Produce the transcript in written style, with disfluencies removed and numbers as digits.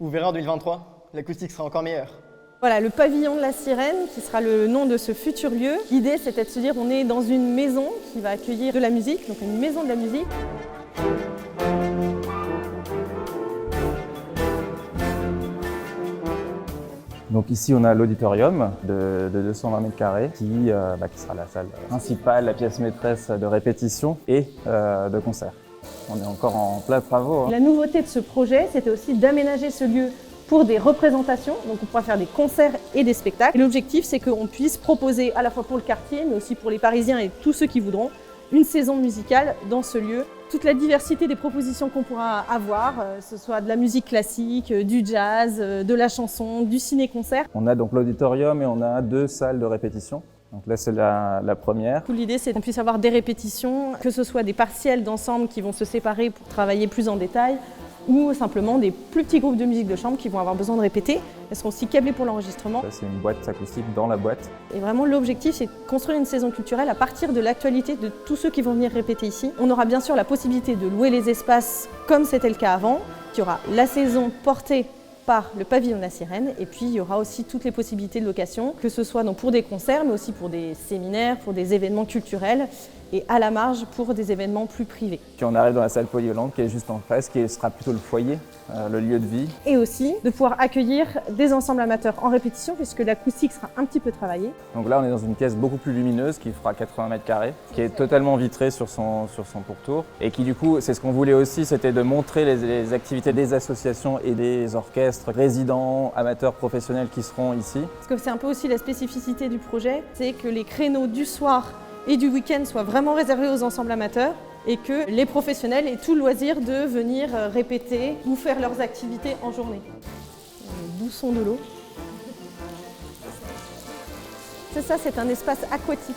Vous verrez en 2023, l'acoustique sera encore meilleure. Voilà, le pavillon de la Sirène, qui sera le nom de ce futur lieu. L'idée, c'était de se dire, on est dans une maison qui va accueillir de la musique, donc une maison de la musique. Donc ici, on a l'auditorium de 220 mètres carrés qui sera la salle principale, la pièce maîtresse de répétition et de concert. On est encore en plein travaux. La nouveauté de ce projet, c'était aussi d'aménager ce lieu pour des représentations, donc on pourra faire des concerts et des spectacles. Et l'objectif, c'est qu'on puisse proposer à la fois pour le quartier, mais aussi pour les Parisiens et tous ceux qui voudront, une saison musicale dans ce lieu. Toute la diversité des propositions qu'on pourra avoir, que ce soit de la musique classique, du jazz, de la chanson, du ciné-concert. On a donc l'auditorium et on a 2 salles de répétition. Donc là, c'est la première. L'idée, c'est qu'on puisse avoir des répétitions, que ce soit des partiels d'ensemble qui vont se séparer pour travailler plus en détail, ou simplement des plus petits groupes de musique de chambre qui vont avoir besoin de répéter. Elles seront aussi câblées pour l'enregistrement. C'est une boîte acoustique dans la boîte. Et vraiment, l'objectif, c'est de construire une saison culturelle à partir de l'actualité de tous ceux qui vont venir répéter ici. On aura bien sûr la possibilité de louer les espaces comme c'était le cas avant. Il y aura la saison portée par le pavillon de la Sirène, et puis il y aura aussi toutes les possibilités de location, que ce soit donc pour des concerts, mais aussi pour des séminaires, pour des événements culturels, et à la marge pour des événements plus privés. Puis on arrive dans la salle polyvalente qui est juste en face, qui sera plutôt le foyer, le lieu de vie. Et aussi de pouvoir accueillir des ensembles amateurs en répétition, puisque l'acoustique sera un petit peu travaillée. Donc là, on est dans une pièce beaucoup plus lumineuse qui fera 80 mètres carrés, qui est totalement vitrée sur son pourtour. Et qui du coup, c'est ce qu'on voulait aussi, c'était de montrer les activités des associations et des orchestres résidents, amateurs, professionnels qui seront ici. Parce que c'est un peu aussi la spécificité du projet, c'est que les créneaux du soir et du week-end soient vraiment réservés aux ensembles amateurs et que les professionnels aient tout le loisir de venir répéter ou faire leurs activités en journée. Le doux son de l'eau. C'est ça, c'est un espace aquatique.